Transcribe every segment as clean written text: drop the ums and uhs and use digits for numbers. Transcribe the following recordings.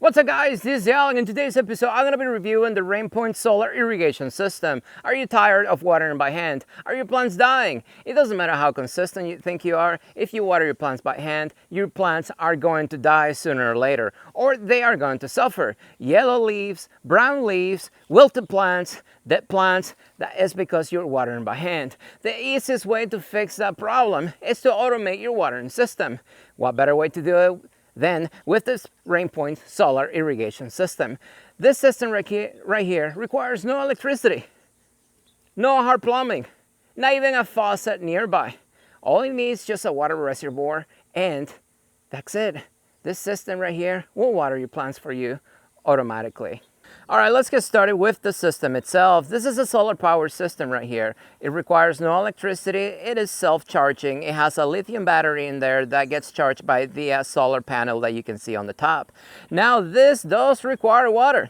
What's up guys, this is Al, and in today's episode I'm going to be reviewing the Rainpoint Solar irrigation system. Are you tired of watering by hand? Are your plants dying? It doesn't matter how consistent you think you are, if you water your plants by hand, your plants are going to die sooner or later, or they are going to suffer. Yellow leaves, brown leaves, wilted plants, dead plants, that is because you're watering by hand. The easiest way to fix that problem is to automate your watering system. What better way to do it then with this Rainpoint Solar irrigation system. This system right here requires no electricity, no hard plumbing, not even a faucet nearby. All it needs is just a water reservoir, and that's it. This system right here will water your plants for you automatically. All right, let's get started with the system itself. This is a solar powered system right here. It requires no electricity. It is self-charging. It has a lithium battery in there that gets charged by the solar panel that you can see on the top. Now, this does require water.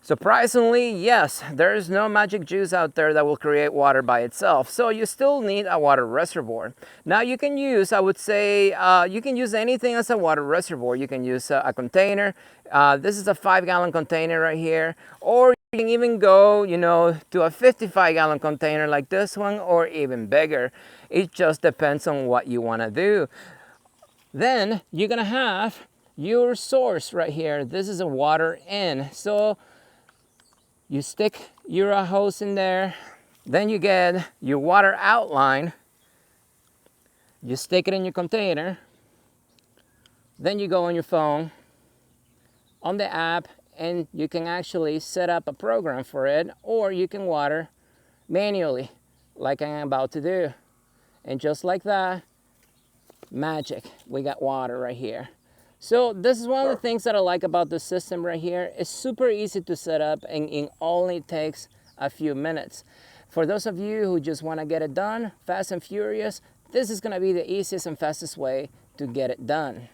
Surprisingly, yes, there is no magic juice out there that will create water by itself, so you still need a water reservoir. Now you can use, I would say, you can use anything as a water reservoir. You can use a container. This is a 5-gallon container right here, or you can even go, to a 55-gallon container like this one, or even bigger. It just depends on what you want to do. Then you're gonna have your source right here. This is a water in, so you stick your hose in there, then you get your water outline, you stick it in your container, then you go on your phone, on the app, and you can actually set up a program for it, or you can water manually, like I'm about to do. And just like that, magic, we got water right here. So this is one of the things that I like about this system right here. It's super easy to set up, and it only takes a few minutes. For those of you who just want to get it done fast and furious, this is going to be the easiest and fastest way to get it done.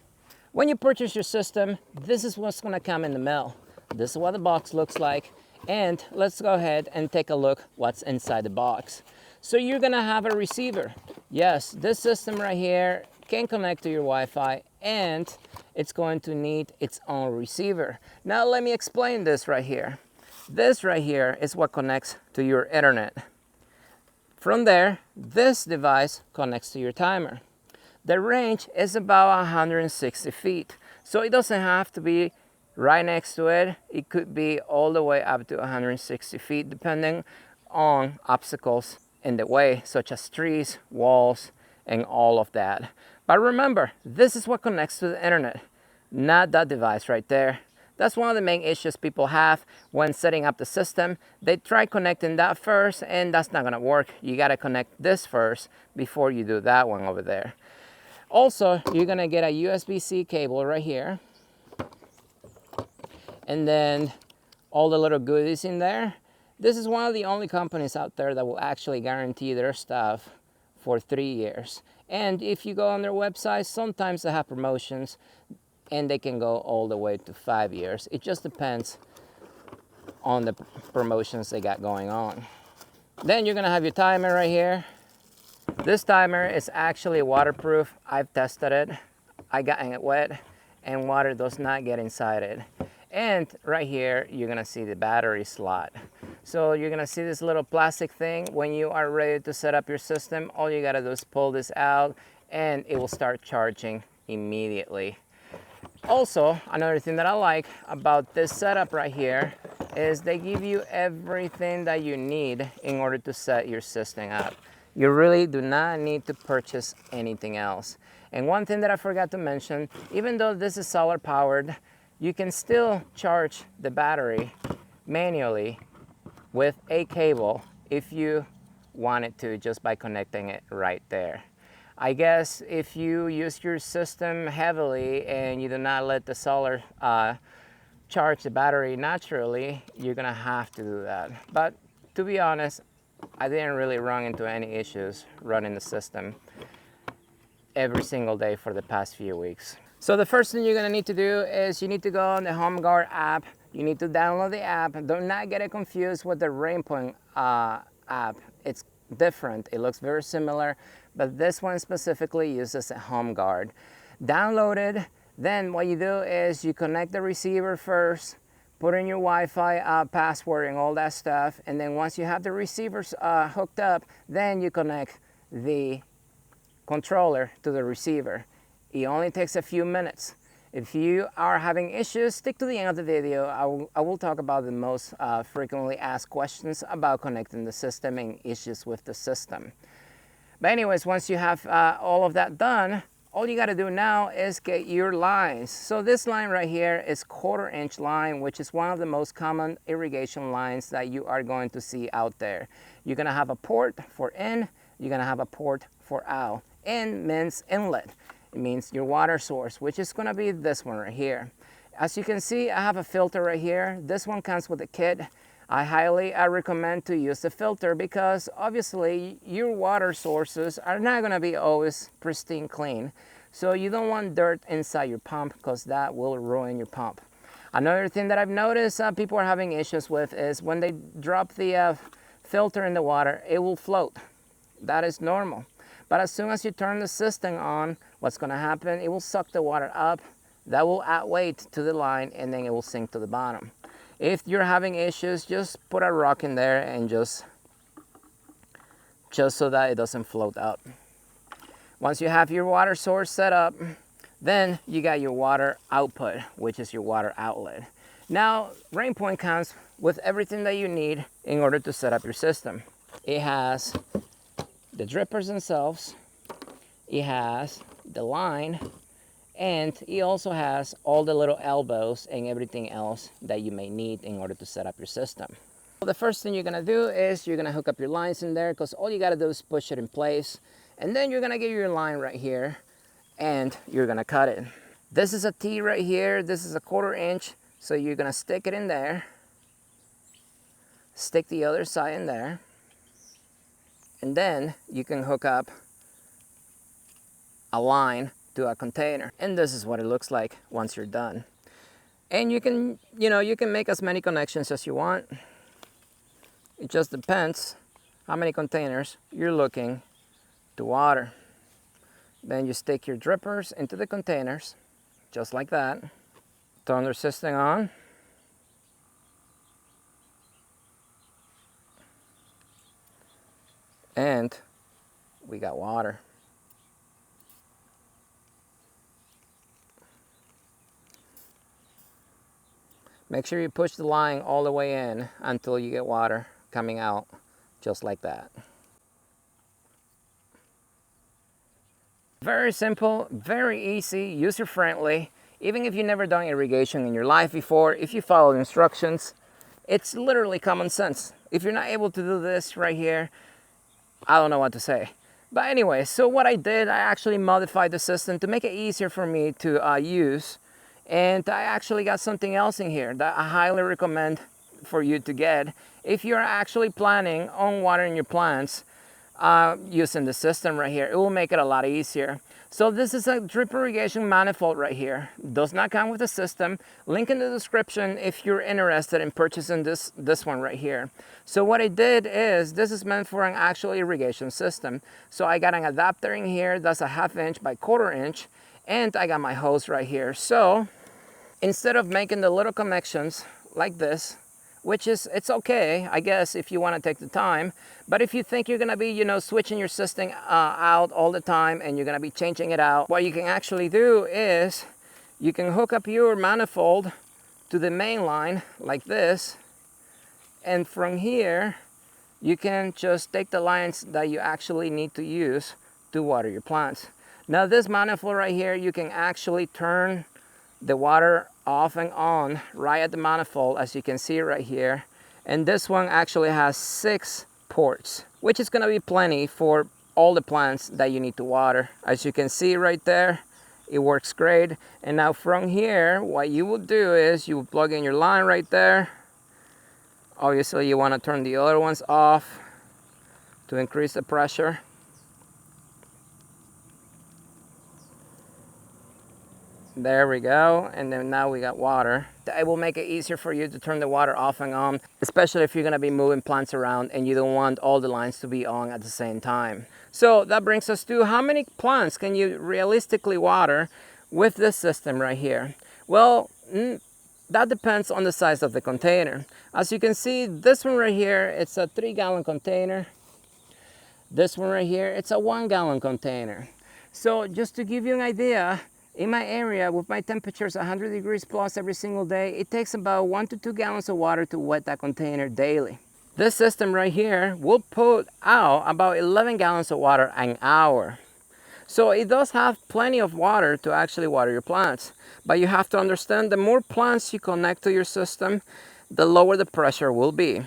When you purchase your system, this is what's going to come in the mail. This is what the box looks like, and let's go ahead and take a look what's inside the box. So you're going to have a receiver. Yes, this system right here can connect to your Wi-Fi, and it's going to need its own receiver. Now let me explain this right here. This right here is what connects to your internet. From there, this device connects to your timer. The range is about 160 feet, so it doesn't have to be right next to it. It could be all the way up to 160 feet, depending on obstacles in the way, such as trees, walls, and all of that. But remember, this is what connects to the internet, not that device right there. That's one of the main issues people have when setting up the system. They try connecting that first, and that's not gonna work. You gotta connect this first before you do that one over there. Also, you're gonna get a USB-C cable right here, and then all the little goodies in there. This is one of the only companies out there that will actually guarantee their stuff for 3 years. And if you go on their website, sometimes they have promotions, and they can go all the way to 5 years. It just depends on the promotions they got going on. Then you're gonna have your timer right here. This timer is actually waterproof. I've tested it. I got it wet, and water does not get inside it. And right here, you're gonna see the battery slot. So you're gonna see this little plastic thing. When you are ready to set up your system, all you gotta do is pull this out, and it will start charging immediately. Also, another thing that I like about this setup right here is they give you everything that you need in order to set your system up. You really do not need to purchase anything else. And one thing that I forgot to mention, even though this is solar powered, you can still charge the battery manually with a cable if you wanted to, just by connecting it right there. I guess if you use your system heavily and you do not let the solar charge the battery naturally, you're gonna have to do that. But to be honest, I didn't really run into any issues running the system every single day for the past few weeks. So the first thing you're gonna need to do is you need to go on the HomeGuard app. You need to download the app. Do not get it confused with the Rainpoint app. It's different. It looks very similar, but this one specifically uses a HomeGuard. Download it, Then what you do is you connect the receiver first, put in your Wi-Fi password and all that stuff, and then once you have the receivers hooked up, then you connect the controller to the receiver. It only takes a few minutes. If you are having issues, stick to the end of the video. I will talk about the most frequently asked questions about connecting the system and issues with the system. But anyways, once you have all of that done, all you got to do now is get your lines. So this line right here is 1/4 inch line, which is one of the most common irrigation lines that you are going to see out there. You're going to have a port for in, you're going to have a port for out. In means inlet. It means your water source, which is going to be this one right here. As you can see, I have a filter right here. This one comes with a kit. I highly recommend to use the filter because obviously your water sources are not going to be always pristine clean. So you don't want dirt inside your pump because that will ruin your pump. Another thing that I've noticed people are having issues with is when they drop the filter in the water, it will float. That is normal. But as soon as you turn the system on, what's going to happen, it will suck the water up. That will add weight to the line and then it will sink to the bottom. If you're having issues, just put a rock in there and just so that it doesn't float out. Once you have your water source set up, then you got your water output, which is your water outlet. Now, Rainpoint comes with everything that you need in order to set up your system. It has the drippers themselves, it has the line, and it also has all the little elbows and everything else that you may need in order to set up your system. Well, the first thing you're gonna do is you're gonna hook up your lines in there because all you gotta do is push it in place, and then you're gonna get your line right here and you're gonna cut it. This is a T right here, this is a 1/4 inch, so you're gonna stick it in there, stick the other side in there, and then you can hook up a line to a container. And this is what it looks like once you're done. And you can, you can make as many connections as you want. It just depends how many containers you're looking to water. Then you stick your drippers into the containers, just like that. Turn the system on. And we got water. Make sure you push the line all the way in until you get water coming out, just like that. Very simple, very easy, user-friendly. Even if you've never done irrigation in your life before, if you follow the instructions, it's literally common sense. If you're not able to do this right here, I don't know what to say. But anyway, so what I did, I actually modified the system to make it easier for me to use. And I actually got something else in here that I highly recommend for you to get if you're actually planning on watering your plants using the system right here. It will make it a lot easier. So this is a drip irrigation manifold right here. Does not come with the system. Link in the description if you're interested in purchasing this one right here. So what I did is, this is meant for an actual irrigation system. So I got an adapter in here that's a 1/2 inch by 1/4 inch, and I got my hose right here. So instead of making the little connections like this, which is, it's okay, I guess, if you want to take the time. But if you think you're going to be, switching your system out all the time and you're going to be changing it out, what you can actually do is you can hook up your manifold to the main line like this. And from here, you can just take the lines that you actually need to use to water your plants. Now this manifold right here, you can actually turn the water off and on right at the manifold, as you can see right here. And this one actually has 6 ports, which is going to be plenty for all the plants that you need to water. As you can see right there, it works great. And now from here, what you will do is you will plug in your line right there. Obviously you want to turn the other ones off to increase the pressure. There we go, and then now we got water. It will make it easier for you to turn the water off and on, especially if you're gonna be moving plants around and you don't want all the lines to be on at the same time. So that brings us to how many plants can you realistically water with this system right here? Well, that depends on the size of the container. As you can see, this one right here, it's a 3-gallon container. This one right here, it's a 1-gallon container. So just to give you an idea, in my area with my temperatures 100 degrees plus every single day, it takes about 1 to 2 gallons of water to wet that container daily. This system right here will put out about 11 gallons of water an hour. So it does have plenty of water to actually water your plants. But you have to understand, the more plants you connect to your system, the lower the pressure will be.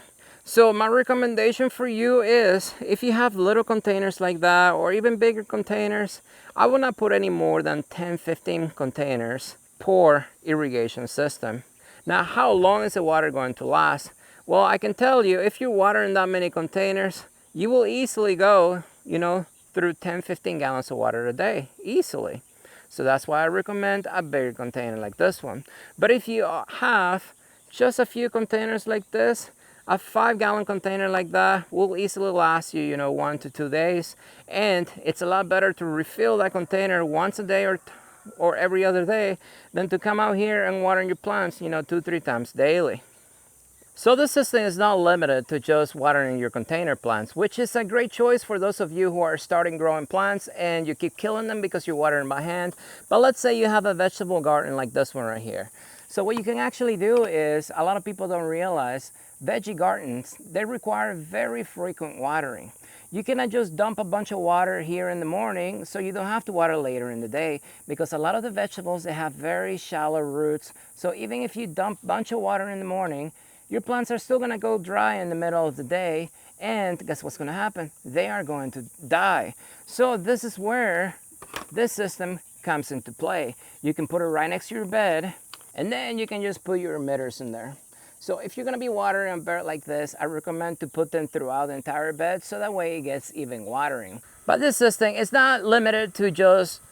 So my recommendation for you is, if you have little containers like that, or even bigger containers, I would not put any more than 10-15 containers per irrigation system. Now, how long is the water going to last? Well, I can tell you, if you're watering that many containers, you will easily go, through 10-15 gallons of water a day, easily. So that's why I recommend a bigger container like this one. But if you have just a few containers like this, a 5-gallon container like that will easily last you, 1 to 2 days. And it's a lot better to refill that container once a day or every other day than to come out here and water your plants, 2-3 times daily. So this system is not limited to just watering your container plants, which is a great choice for those of you who are starting growing plants and you keep killing them because you're watering by hand. But let's say you have a vegetable garden like this one right here. So what you can actually do is, a lot of people don't realize, veggie gardens, they require very frequent watering. You cannot just dump a bunch of water here in the morning so you don't have to water later in the day, because a lot of the vegetables, they have very shallow roots. So even if you dump a bunch of water in the morning, your plants are still going to go dry in the middle of the day, and guess what's going to happen? They are going to die. So this is where this system comes into play. You can put it right next to your bed, and then you can just put your emitters in there. So if you're going to be watering a bed like this, I recommend to put them throughout the entire bed, so that way it gets even watering. But this system is not limited to just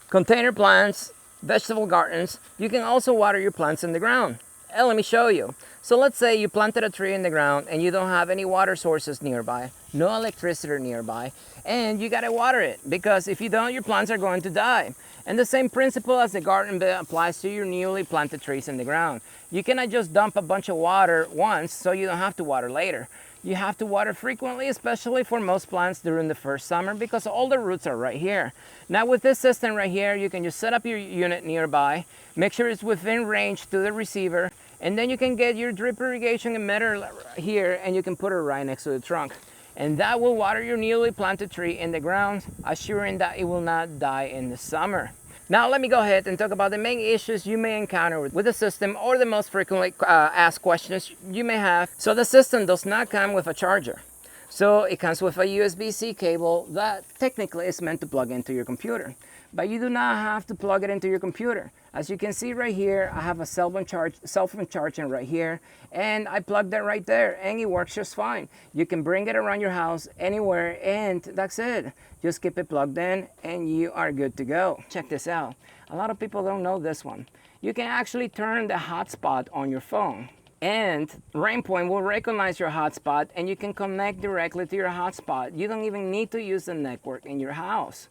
container plants, vegetable gardens. You can also water your plants in the ground. And let me show you. So let's say you planted a tree in the ground and you don't have any water sources nearby, no electricity nearby, and you gotta water it, because if you don't, your plants are going to die. And the same principle as the garden bed applies to your newly planted trees in the ground. You cannot just dump a bunch of water once so you don't have to water later. You have to water frequently, especially for most plants during the first summer, because all the roots are right here. Now with this system right here, you can just set up your unit nearby, make sure it's within range to the receiver, and then you can get your drip irrigation emitter here and you can put it right next to the trunk. And that will water your newly planted tree in the ground, assuring that it will not die in the summer. Now let me go ahead and talk about the main issues you may encounter with the system, or the most frequently asked questions you may have. So the system does not come with a charger. So it comes with a USB-C cable that technically is meant to plug into your computer. But you do not have to plug it into your computer. As you can see right here, I have a cell phone charging right here, and I plugged that right there, and it works just fine. You can bring it around your house anywhere, and that's it. Just keep it plugged in and you are good to go. Check this out. A lot of people don't know this one. You can actually turn the hotspot on your phone, and Rainpoint will recognize your hotspot and you can connect directly to your hotspot. You don't even need to use the network in your house.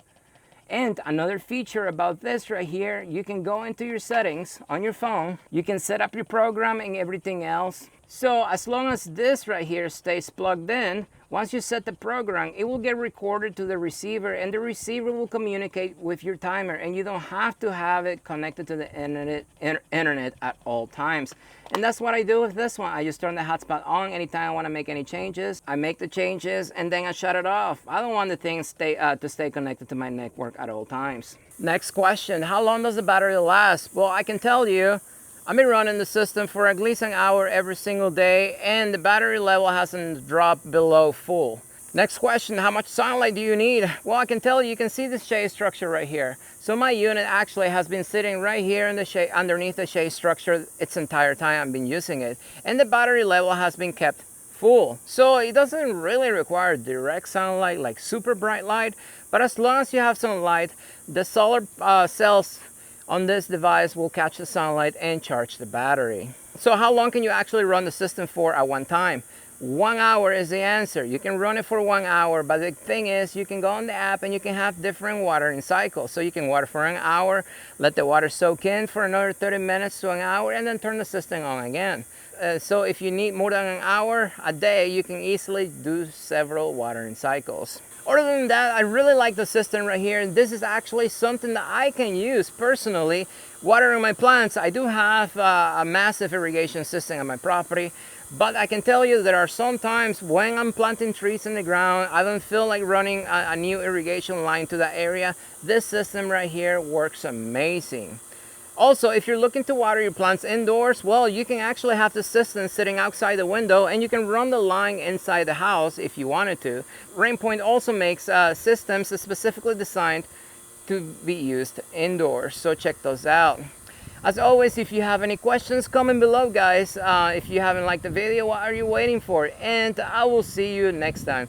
And another feature about this right here, you can go into your settings on your phone. You can set up your program and everything else. So as long as this right here stays plugged in, once you set the program, it will get recorded to the receiver, and the receiver will communicate with your timer, and you don't have to have it connected to the internet at all times. And that's what I do with this one. I just turn the hotspot on anytime I want to make any changes. I make the changes and then I shut it off. I don't want the thing to stay connected to my network at all times. Next question, how long does the battery last? Well, I can tell you, I've been running the system for at least an hour every single day, and the battery level hasn't dropped below full. Next question, how much sunlight do you need? Well, I can tell you, you can see the shade structure right here. So my unit actually has been sitting right here in the shade, underneath the shade structure its entire time I've been using it. And the battery level has been kept full. So it doesn't really require direct sunlight, like super bright light, but as long as you have some light, the solar cells on this device will catch the sunlight and charge the battery. So how long can you actually run the system for at one time? 1 hour is the answer. You can run it for 1 hour, but the thing is, you can go on the app and you can have different watering cycles. So you can water for an hour, let the water soak in for another 30 minutes to an hour, and then turn the system on again. So if you need more than an hour a day, you can easily do several watering cycles. Other than that, I really like the system right here. This is actually something that I can use personally watering my plants. I do have a massive irrigation system on my property, but I can tell you there are some times when I'm planting trees in the ground, I don't feel like running a new irrigation line to that area. This system right here works amazing. Also, if you're looking to water your plants indoors, well, you can actually have the system sitting outside the window and you can run the line inside the house if you wanted to. Rainpoint also makes systems specifically designed to be used indoors, so check those out. As always, if you have any questions, comment below, guys. If you haven't liked the video, what are you waiting for? And I will see you next time.